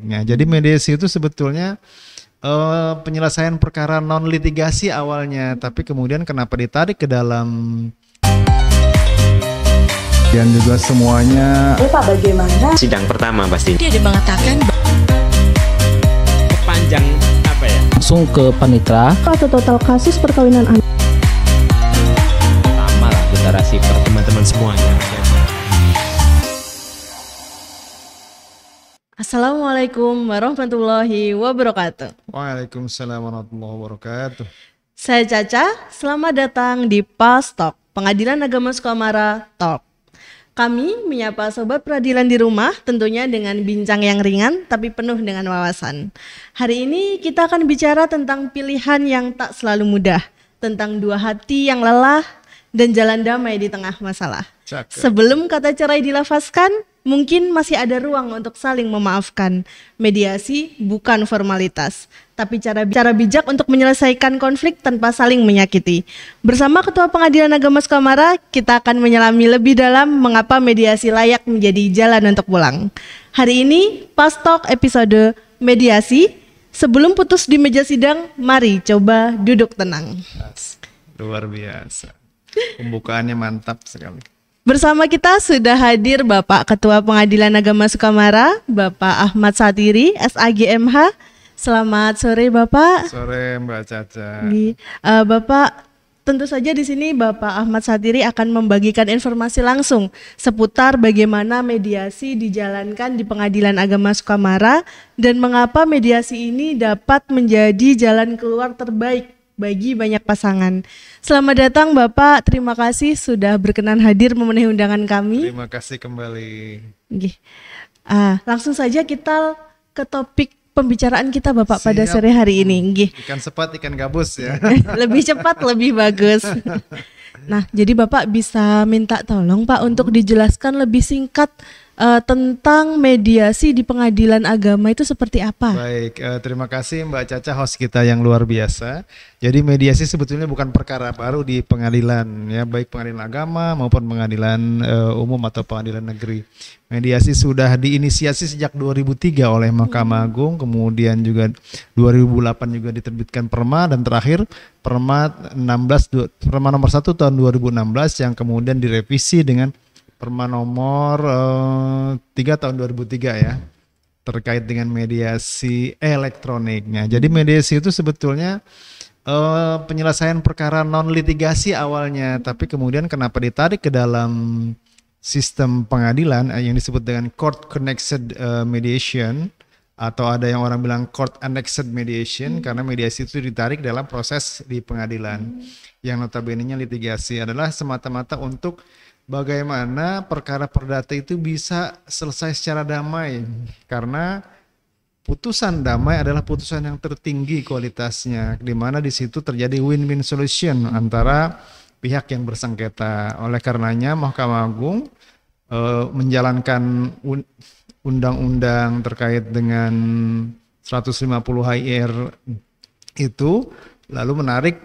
elektroniknya. Jadi mediasi itu sebetulnya penyelesaian perkara non litigasi awalnya, tapi kemudian kenapa ditarik ke dalam dan juga semuanya. Pak, bagaimana sidang pertama pasti Dia mengatakan panjang apa ya? Langsung ke panitra. atau total kasus perkawinan anak? Sama lah deklarasi per teman-teman semuanya. Assalamualaikum warahmatullahi wabarakatuh. Waalaikumsalam warahmatullahi wabarakatuh. Saya Caca, selamat datang di PAS Talk, Pengadilan Agama Sukamara Talk. Kami menyapa sobat peradilan di rumah tentunya dengan bincang yang ringan tapi penuh dengan wawasan. Hari ini kita akan bicara tentang pilihan yang tak selalu mudah, tentang dua hati yang lelah dan jalan damai di tengah masalah. Cakep. Sebelum kata cerai dilafazkan, mungkin masih ada ruang untuk saling memaafkan. Mediasi bukan formalitas, tapi cara bijak untuk menyelesaikan konflik tanpa saling menyakiti. Bersama Ketua Pengadilan Agama Sukamara, kita akan menyelami lebih dalam mengapa mediasi layak menjadi jalan untuk pulang. Hari ini, PAS Talk episode mediasi. Sebelum putus di meja sidang, mari coba duduk tenang. Luar biasa. Pembukaannya mantap sekali. Bersama kita sudah hadir Bapak Ketua Pengadilan Agama Sukamara, Bapak Ahmad Satiri, SAGMH. Selamat sore Bapak. Sore Mbak Caca. Bapak, tentu saja di sini Bapak Ahmad Satiri akan membagikan informasi langsung seputar bagaimana mediasi dijalankan di Pengadilan Agama Sukamara dan mengapa mediasi ini dapat menjadi jalan keluar terbaik bagi banyak pasangan. Selamat datang Bapak, terima kasih sudah berkenan hadir memenuhi undangan kami. Terima kasih kembali. Langsung saja kita ke topik pembicaraan kita Bapak. Siap. Pada sore hari ini. Ikan sepat, ikan gabus ya. Lebih cepat, lebih bagus. Nah, jadi Bapak bisa minta tolong Pak untuk dijelaskan lebih singkat tentang mediasi di pengadilan agama itu seperti apa? Baik, terima kasih Mbak Caca, host kita yang luar biasa. Jadi mediasi sebetulnya bukan perkara baru di pengadilan ya, baik pengadilan agama maupun pengadilan umum atau pengadilan negeri. Mediasi sudah diinisiasi sejak 2003 oleh Mahkamah Agung, kemudian juga 2008 juga diterbitkan Perma, dan terakhir Perma nomor 1 tahun 2016 yang kemudian direvisi dengan Perma nomor 3 tahun 2003 ya, terkait dengan mediasi elektroniknya. Jadi mediasi itu sebetulnya penyelesaian perkara non litigasi awalnya, tapi kemudian kenapa ditarik ke dalam sistem pengadilan yang disebut dengan court connected mediation, atau ada yang orang bilang court annexed mediation, karena mediasi itu ditarik dalam proses di pengadilan. Yang notabene-nya litigasi adalah semata-mata untuk bagaimana perkara perdata itu bisa selesai secara damai, karena putusan damai adalah putusan yang tertinggi kualitasnya, di mana di situ terjadi win-win solution antara pihak yang bersengketa. Oleh karenanya Mahkamah Agung menjalankan undang-undang terkait dengan 150 HIR itu, lalu menarik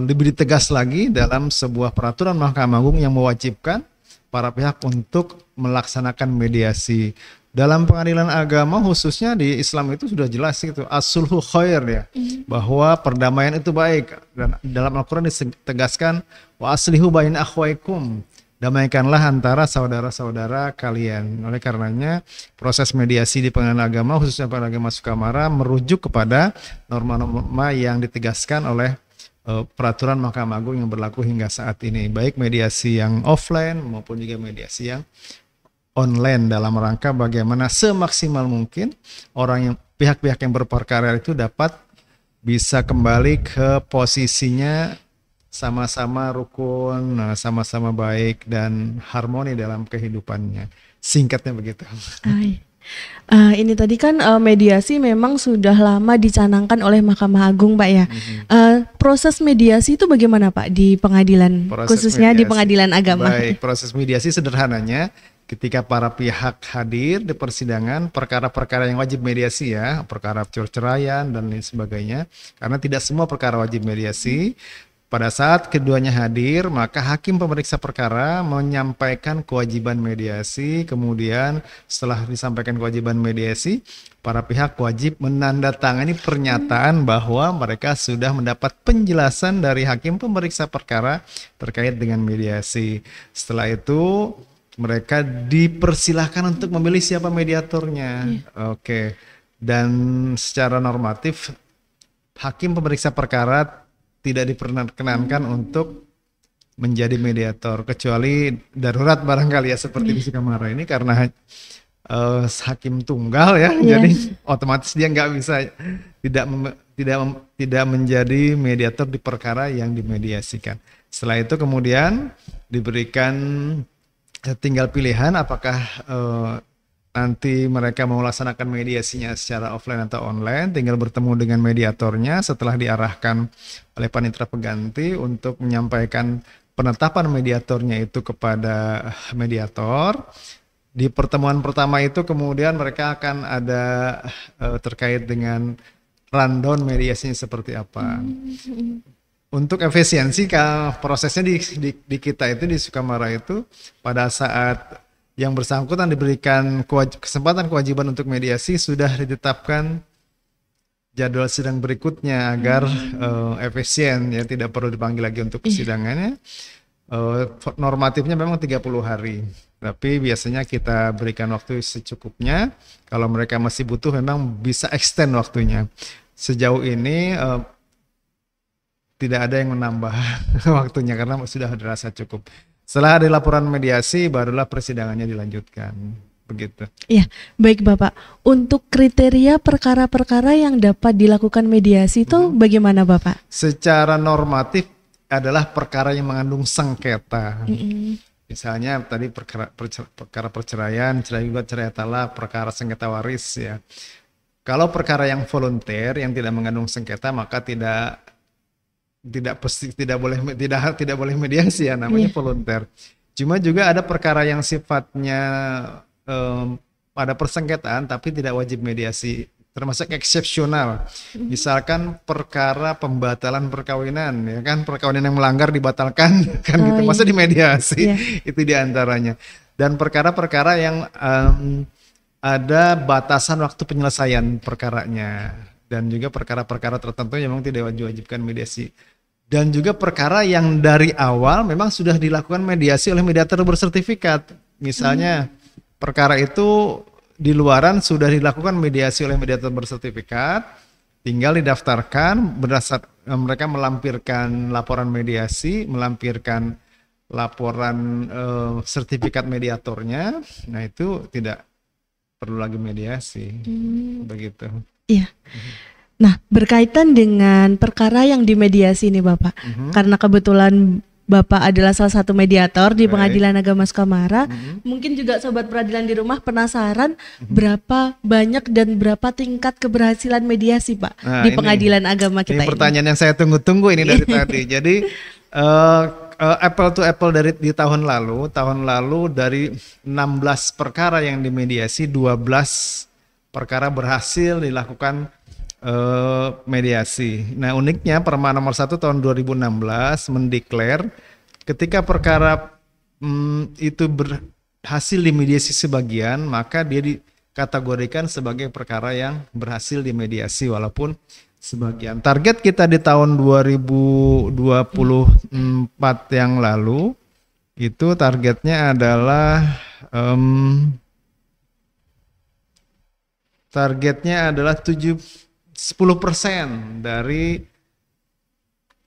lebih ditegas lagi dalam sebuah peraturan Mahkamah Agung yang mewajibkan para pihak untuk melaksanakan mediasi. Dalam pengadilan agama khususnya di Islam itu sudah jelas itu as-sulhu khair ya, bahwa perdamaian itu baik, dan dalam Al-Quran ditegaskan wa aslihu baina akhwaikum, damaikanlah antara saudara-saudara kalian. Oleh karenanya proses mediasi di pengadilan agama khususnya pengadilan agama Sukamara merujuk kepada norma-norma yang ditegaskan oleh peraturan Mahkamah Agung yang berlaku hingga saat ini, baik mediasi yang offline maupun juga mediasi yang online, dalam rangka bagaimana semaksimal mungkin pihak-pihak yang berperkara itu dapat bisa kembali ke posisinya sama-sama rukun, sama-sama baik dan harmoni dalam kehidupannya. Singkatnya begitu. Ini tadi kan mediasi memang sudah lama dicanangkan oleh Mahkamah Agung Pak ya. Proses mediasi itu bagaimana Pak di pengadilan, khususnya di pengadilan agama? Baik, proses mediasi sederhananya ketika para pihak hadir di persidangan, perkara-perkara yang wajib mediasi ya, perkara perceraian dan lain sebagainya, karena tidak semua perkara wajib mediasi. Pada saat keduanya hadir, maka hakim pemeriksa perkara menyampaikan kewajiban mediasi. Kemudian setelah disampaikan kewajiban mediasi, para pihak wajib menandatangani pernyataan bahwa mereka sudah mendapat penjelasan dari hakim pemeriksa perkara terkait dengan mediasi. Setelah itu mereka dipersilahkan untuk memilih siapa mediatornya. Oke. Dan secara normatif hakim pemeriksa perkara tidak diperkenankan untuk menjadi mediator kecuali darurat barangkali ya, seperti di Sukamara ini karena hakim tunggal ya, jadi otomatis dia nggak bisa tidak menjadi mediator di perkara yang dimediasikan. Setelah itu kemudian diberikan tinggal pilihan apakah nanti mereka mau laksanakan mediasinya secara offline atau online, tinggal bertemu dengan mediatornya setelah diarahkan oleh panitera pengganti untuk menyampaikan penetapan mediatornya itu kepada mediator. Di pertemuan pertama itu kemudian mereka akan ada terkait dengan rundown mediasinya seperti apa. Untuk efisiensi, prosesnya di kita itu di Sukamara itu pada saat yang bersangkutan diberikan kesempatan kewajiban untuk mediasi sudah ditetapkan jadwal sidang berikutnya agar efisien ya, tidak perlu dipanggil lagi untuk persidangannya. Normatifnya memang 30 hari. Tapi biasanya kita berikan waktu secukupnya. Kalau mereka masih butuh memang bisa extend waktunya. Sejauh ini tidak ada yang menambah waktunya karena sudah dirasa cukup. Setelah ada laporan mediasi, barulah persidangannya dilanjutkan. Begitu. Iya, baik Bapak. Untuk kriteria perkara-perkara yang dapat dilakukan mediasi itu bagaimana Bapak? Secara normatif adalah perkara yang mengandung sengketa. Misalnya tadi perkara perceraian, cerai gugat, cerai talak, perkara sengketa waris ya. Kalau perkara yang volunter yang tidak mengandung sengketa maka tidak boleh mediasi ya, namanya volunter. Cuma juga ada perkara yang sifatnya pada persengketaan tapi tidak wajib mediasi, termasuk eksepsional. Misalkan perkara pembatalan perkawinan ya kan, perkawinan yang melanggar dibatalkan kan gitu, masa dimediasi. Itu diantaranya. Dan perkara-perkara yang ada batasan waktu penyelesaian perkaranya, dan juga perkara-perkara tertentu yang memang tidak wajibkan mediasi. Dan juga perkara yang dari awal memang sudah dilakukan mediasi oleh mediator bersertifikat. Misalnya perkara itu di luaran sudah dilakukan mediasi oleh mediator bersertifikat, tinggal didaftarkan, mereka melampirkan laporan mediasi, melampirkan laporan sertifikat mediatornya. Nah itu tidak perlu lagi mediasi. Begitu. Iya. Nah, berkaitan dengan perkara yang dimediasi ini Bapak, karena kebetulan Bapak adalah salah satu mediator di Pengadilan Agama Sukamara, mungkin juga sobat peradilan di rumah penasaran berapa banyak dan berapa tingkat keberhasilan mediasi Pak di Pengadilan Agama kita ini. Pertanyaan yang saya tunggu-tunggu ini dari tadi. Jadi apple to apple dari di tahun lalu dari 16 perkara yang dimediasi, 12 perkara berhasil dilakukan mediasi. Nah uniknya Perma nomor 1 tahun 2016 mendeklar ketika perkara itu berhasil dimediasi sebagian, maka dia dikategorikan sebagai perkara yang berhasil dimediasi walaupun sebagian. Target kita di tahun 2024 yang lalu itu targetnya adalah 10% dari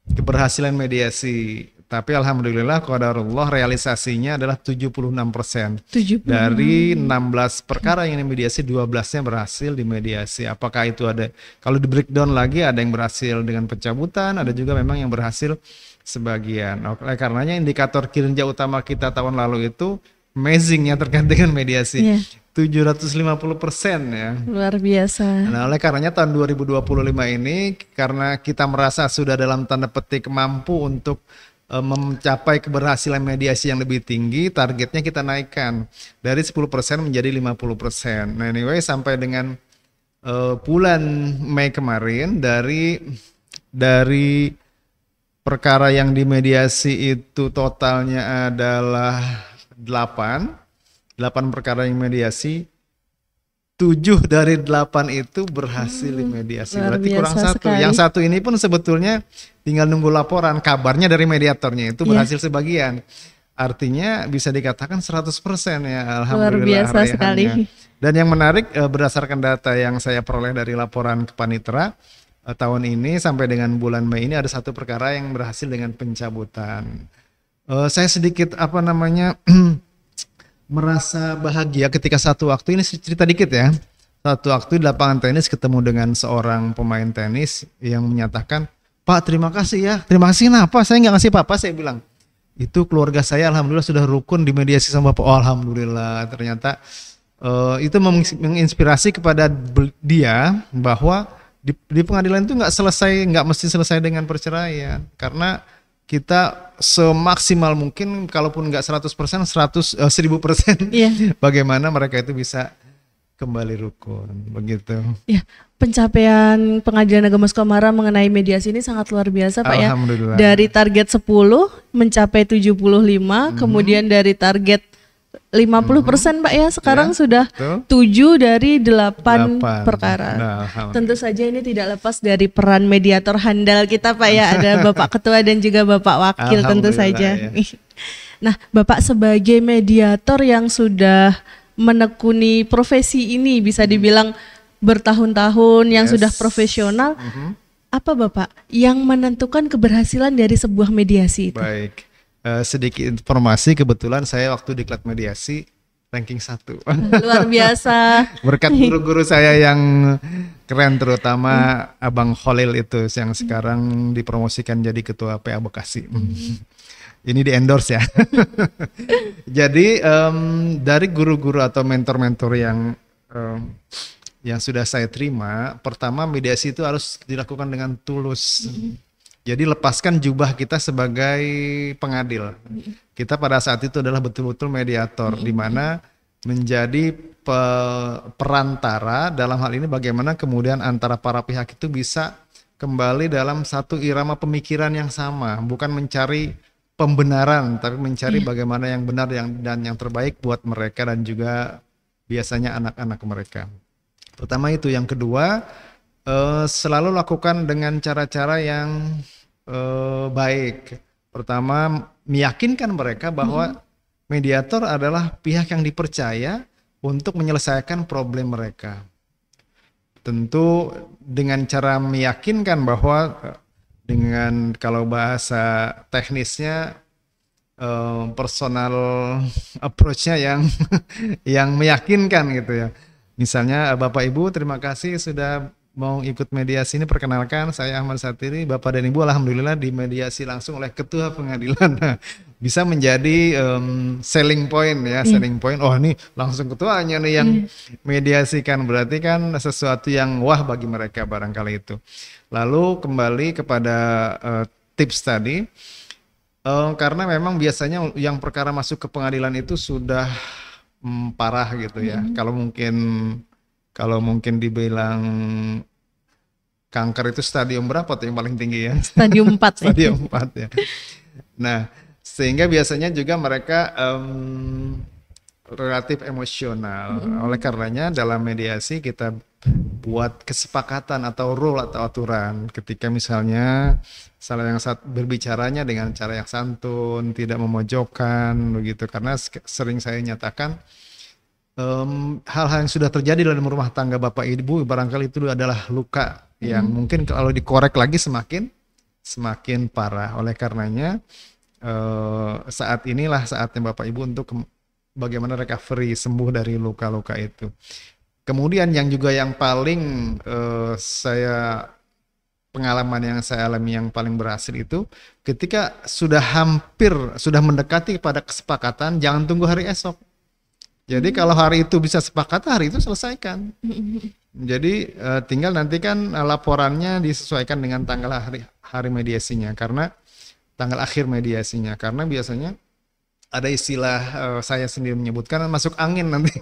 keberhasilan mediasi. Tapi alhamdulillah qadarullah realisasinya adalah 76%. Dari 16 perkara yang dimediasi, 12-nya berhasil dimediasi. Apakah itu ada, kalau di breakdown lagi ada yang berhasil dengan pencabutan, ada juga memang yang berhasil sebagian. Oleh karenanya indikator kinerja utama kita tahun lalu itu amazing ya terkait dengan mediasi. 750% ya. Luar biasa. Nah, oleh karenanya tahun 2025 ini karena kita merasa sudah dalam tanda petik mampu untuk mencapai keberhasilan mediasi yang lebih tinggi, targetnya kita naikkan dari 10% menjadi 50%. Nah, anyway sampai dengan bulan Mei kemarin dari perkara yang dimediasi itu totalnya adalah 8 perkara yang mediasi, 7 dari 8 itu berhasil dimediasi. luar Berarti kurang biasa 1. sekali. Yang 1 ini pun sebetulnya tinggal nunggu laporan. Kabarnya dari mediatornya itu berhasil sebagian. Artinya bisa dikatakan 100% ya, alhamdulillah. Luar biasa raihannya. sekali. Dan yang menarik berdasarkan data yang saya peroleh dari laporan ke Panitera tahun ini sampai dengan bulan Mei ini ada 1 perkara yang berhasil dengan pencabutan. Saya sedikit merasa bahagia ketika satu waktu, ini cerita dikit ya. Satu waktu di lapangan tenis ketemu dengan seorang pemain tenis yang menyatakan, "Pak, terima kasih ya." "Terima kasih kenapa? Saya nggak ngasih apa-apa," saya bilang. "Itu keluarga saya alhamdulillah sudah rukun dimediasi sama Bapak." Oh, alhamdulillah. Ternyata itu menginspirasi kepada dia bahwa di pengadilan itu nggak mesti selesai dengan perceraian, karena kita semaksimal mungkin, kalaupun nggak 100%, 1000%, bagaimana mereka itu bisa kembali rukun, begitu. Ya, pencapaian Pengadilan Agama Sukamara mengenai mediasi ini sangat luar biasa, Pak, ya. Alhamdulillah. Dari target 10 mencapai 75, kemudian dari target 50%, Pak, ya. Sekarang sudah betul. 7 dari 8 perkara. Nah, alhamdulillah. Tentu saja ini tidak lepas dari peran mediator handal kita, Pak, ya. Ada Bapak Ketua dan juga Bapak Wakil tentu saja. Ya. Nah, Bapak sebagai mediator yang sudah menekuni profesi ini, bisa dibilang bertahun-tahun, yang sudah profesional, apa Bapak yang menentukan keberhasilan dari sebuah mediasi itu? Baik. Sedikit informasi, kebetulan saya waktu diklat mediasi ranking 1. Luar biasa. Berkat guru-guru saya yang keren, terutama Abang Khalil itu yang sekarang dipromosikan jadi ketua PA Bekasi. Ini di endorse ya. Jadi dari guru-guru atau mentor-mentor yang sudah saya terima, pertama mediasi itu harus dilakukan dengan tulus. Jadi lepaskan jubah kita sebagai pengadil. Kita pada saat itu adalah betul-betul mediator, di mana menjadi perantara dalam hal ini bagaimana kemudian antara para pihak itu bisa kembali dalam satu irama pemikiran yang sama, bukan mencari pembenaran, tapi mencari bagaimana yang benar dan yang terbaik buat mereka dan juga biasanya anak-anak mereka. Pertama itu. Yang kedua, selalu lakukan dengan cara-cara yang baik. Pertama, meyakinkan mereka bahwa mediator adalah pihak yang dipercaya untuk menyelesaikan problem mereka. Tentu dengan cara meyakinkan bahwa dengan, kalau bahasa teknisnya, personal approach-nya yang meyakinkan gitu ya. Misalnya, "Bapak Ibu, terima kasih sudah mau ikut mediasi ini. Perkenalkan, saya Ahmad Satiri. Bapak dan Ibu alhamdulillah dimediasi langsung oleh Ketua Pengadilan." Nah, bisa menjadi selling point ya, selling point. Oh, ini langsung ketuanya nih yang mediasikan, berarti kan sesuatu yang wah bagi mereka barangkali itu. Lalu kembali kepada tips tadi, karena memang biasanya yang perkara masuk ke pengadilan itu sudah parah gitu ya. Kalau mungkin dibilang kanker itu stadium berapa tuh yang paling tinggi ya? Stadium 4. Stadium 4 ya. Nah, sehingga biasanya juga mereka relatif emosional. Oleh karenanya dalam mediasi kita buat kesepakatan atau rule atau aturan, ketika misalnya salah yang berbicaranya dengan cara yang santun, tidak memojokkan begitu, karena sering saya nyatakan hal-hal yang sudah terjadi dalam rumah tangga Bapak Ibu barangkali itu adalah luka yang mungkin kalau dikorek lagi semakin parah. Oleh karenanya saat inilah saatnya Bapak Ibu untuk bagaimana recovery, sembuh dari luka-luka itu. Kemudian yang paling pengalaman yang saya alami yang paling berhasil itu ketika sudah mendekati pada kesepakatan, jangan tunggu hari esok. Jadi kalau hari itu bisa sepakat, hari itu selesaikan. Jadi tinggal nantikan laporannya disesuaikan dengan tanggal hari mediasinya, karena tanggal akhir mediasinya, karena biasanya ada istilah saya sendiri menyebutkan masuk angin nanti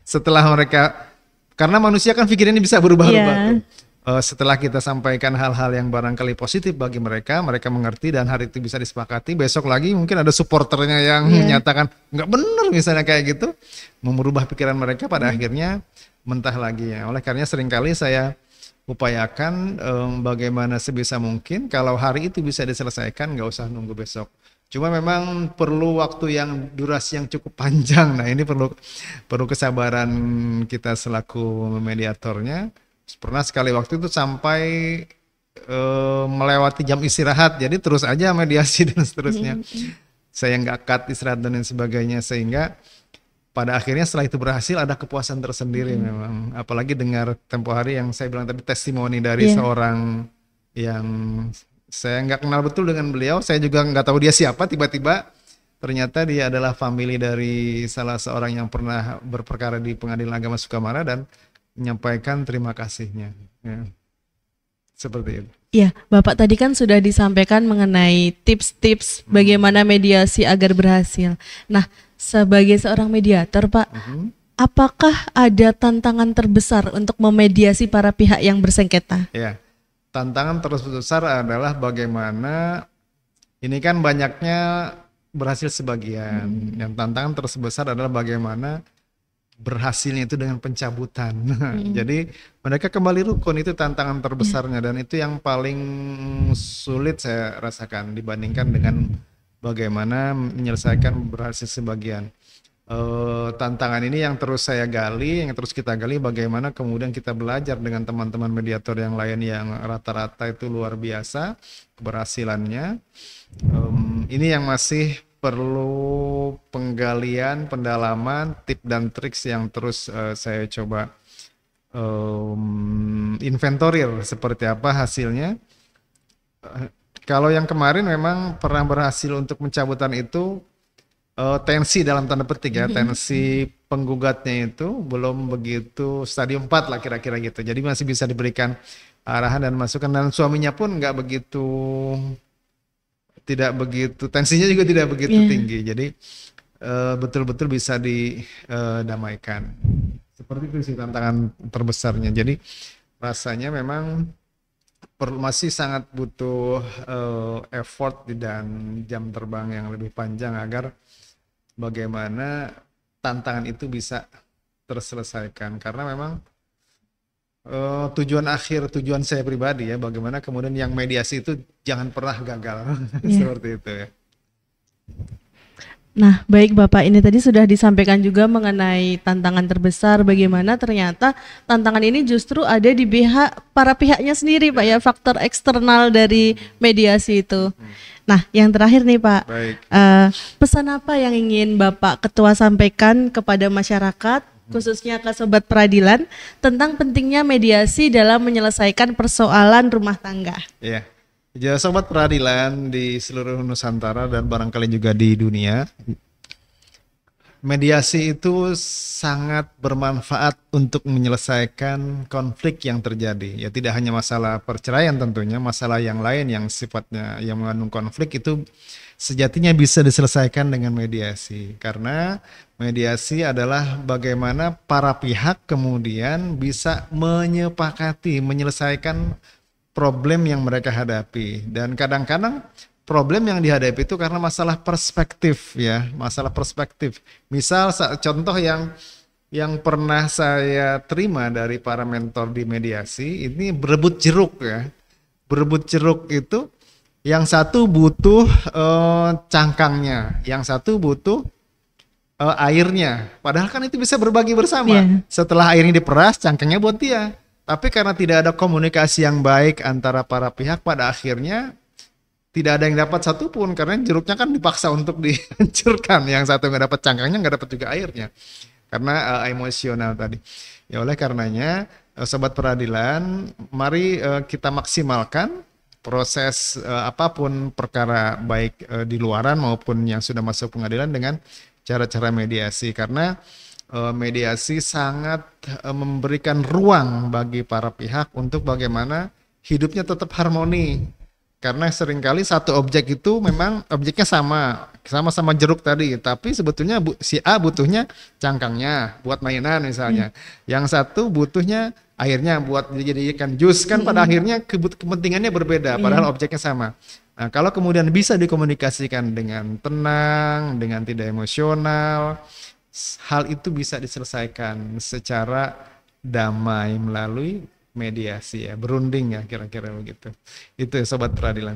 setelah mereka, karena manusia kan pikirannya bisa berubah-ubah. Setelah kita sampaikan hal-hal yang barangkali positif bagi mereka mengerti dan hari itu bisa disepakati, besok lagi mungkin ada supporternya yang menyatakan nggak benar misalnya kayak gitu, merubah pikiran mereka, pada akhirnya mentah lagi ya. Oleh karenanya seringkali saya upayakan bagaimana sebisa mungkin kalau hari itu bisa diselesaikan, nggak usah nunggu besok. Cuma memang perlu waktu yang durasi yang cukup panjang. Nah ini perlu kesabaran kita selaku mediatornya. Pernah sekali waktu itu sampai melewati jam istirahat, jadi terus aja mediasi dan seterusnya. Saya nggak cut istirahat dan lain sebagainya, sehingga pada akhirnya setelah itu berhasil ada kepuasan tersendiri memang. Apalagi dengar tempo hari yang saya bilang tadi testimoni dari seorang yang saya nggak kenal betul dengan beliau, saya juga nggak tahu dia siapa, tiba-tiba ternyata dia adalah family dari salah seorang yang pernah berperkara di Pengadilan Agama Sukamara dan menyampaikan terima kasihnya. Ya. Seperti itu. Ya, Bapak tadi kan sudah disampaikan mengenai tips-tips bagaimana mediasi agar berhasil. Nah, sebagai seorang mediator, Pak, apakah ada tantangan terbesar untuk memediasi para pihak yang bersengketa? Ya, tantangan terbesar adalah bagaimana ini kan banyaknya berhasil sebagian. Yang tantangan terbesar adalah bagaimana berhasilnya itu dengan pencabutan. Jadi mereka kembali rukun, itu tantangan terbesarnya dan itu yang paling sulit saya rasakan dibandingkan dengan bagaimana menyelesaikan berhasil sebagian. Tantangan ini yang terus saya gali, yang terus kita gali, bagaimana kemudian kita belajar dengan teman-teman mediator yang lain yang rata-rata itu luar biasa keberhasilannya. Ini yang masih perlu penggalian, pendalaman, tips dan triks yang terus saya coba inventorir seperti apa hasilnya. Kalau yang kemarin memang pernah berhasil untuk pencabutan itu tensi dalam tanda petik ya, tensi penggugatnya itu belum begitu stadium 4 lah kira-kira gitu. Jadi masih bisa diberikan arahan dan masukan, dan suaminya pun tidak begitu, tensinya juga tidak begitu tinggi. Jadi betul-betul bisa didamaikan. Seperti itu sih tantangan terbesarnya. Jadi rasanya memang masih sangat butuh effort dan jam terbang yang lebih panjang agar bagaimana tantangan itu bisa terselesaikan. Karena memang tujuan saya pribadi ya, bagaimana kemudian yang mediasi itu jangan pernah gagal. Seperti itu ya. Nah, baik Bapak, ini tadi sudah disampaikan juga mengenai tantangan terbesar, bagaimana ternyata tantangan ini justru ada di para pihaknya sendiri Pak ya, faktor eksternal dari mediasi itu. Nah, yang terakhir nih Pak, pesan apa yang ingin Bapak Ketua sampaikan kepada masyarakat, khususnya ke Sobat Peradilan, tentang pentingnya mediasi dalam menyelesaikan persoalan rumah tangga? Iya. Ya, Sobat Peradilan di seluruh Nusantara dan barangkali juga di dunia, mediasi itu sangat bermanfaat untuk menyelesaikan konflik yang terjadi. Ya, tidak hanya masalah perceraian tentunya, masalah yang lain yang sifatnya yang mengandung konflik itu sejatinya bisa diselesaikan dengan mediasi. Karena mediasi adalah bagaimana para pihak kemudian bisa menyepakati, menyelesaikan problem yang mereka hadapi. Dan kadang-kadang problem yang dihadapi itu karena masalah perspektif ya, masalah perspektif. Misal contoh yang pernah saya terima dari para mentor di mediasi, ini berebut jeruk ya. Berebut jeruk itu yang satu butuh cangkangnya, yang satu butuh airnya. Padahal kan itu bisa berbagi bersama. Setelah airnya diperas, cangkangnya buat dia. Tapi karena tidak ada komunikasi yang baik antara para pihak, pada akhirnya tidak ada yang dapat satupun, karena jeruknya kan dipaksa untuk dihancurkan. Yang satu nggak dapat cangkangnya, nggak dapat juga airnya, karena emosional tadi. Ya, oleh karenanya Sobat Peradilan, mari kita maksimalkan proses apapun perkara baik di luaran maupun yang sudah masuk pengadilan dengan cara-cara mediasi, karena mediasi sangat memberikan ruang bagi para pihak untuk bagaimana hidupnya tetap harmoni. Karena seringkali satu objek itu memang objeknya sama-sama jeruk tadi, tapi sebetulnya si A butuhnya cangkangnya buat mainan misalnya, yang satu butuhnya airnya buat dijadikan jus, kan pada akhirnya kepentingannya berbeda padahal objeknya sama. Nah, kalau kemudian bisa dikomunikasikan dengan tenang, dengan tidak emosional, hal itu bisa diselesaikan secara damai melalui mediasi ya, berunding ya, kira-kira begitu. Itu ya, Sobat Peradilan.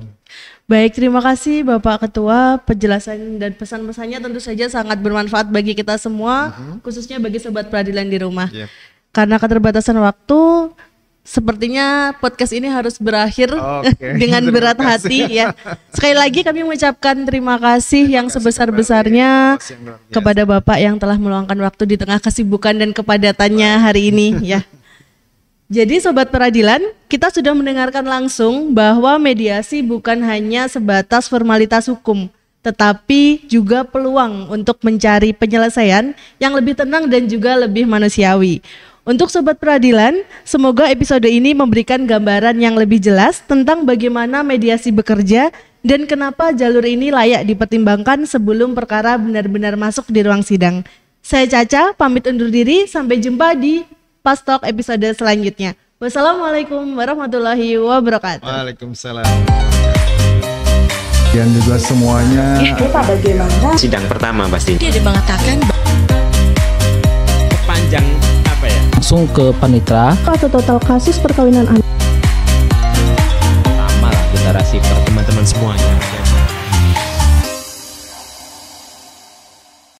Baik, terima kasih Bapak Ketua. Penjelasan dan pesan-pesannya tentu saja sangat bermanfaat bagi kita semua, khususnya bagi Sobat Peradilan di rumah. Yep. Karena keterbatasan waktu, sepertinya podcast ini harus berakhir dengan Terima berat kasih. hati ya. Sekali lagi kami mengucapkan terima kasih yang sebesar-besarnya Terima kasih yang luar biasa. kepada Bapak yang telah meluangkan waktu di tengah kesibukan dan kepadatannya hari ini ya. Jadi Sobat Peradilan, kita sudah mendengarkan langsung bahwa mediasi bukan hanya sebatas formalitas hukum, tetapi juga peluang untuk mencari penyelesaian yang lebih tenang dan juga lebih manusiawi. Untuk Sobat Peradilan, semoga episode ini memberikan gambaran yang lebih jelas tentang bagaimana mediasi bekerja dan kenapa jalur ini layak dipertimbangkan sebelum perkara benar-benar masuk di ruang sidang. Saya Caca, pamit undur diri, sampai jumpa di Pastok episode selanjutnya. Wassalamualaikum warahmatullahi wabarakatuh. Waalaikumsalam. Dan juga semuanya. Kita bagaimana? Sidang pertama pasti. Dia mengatakan Panjang apa ya? Langsung ke panitera. Atau total kasus perkawinan anak.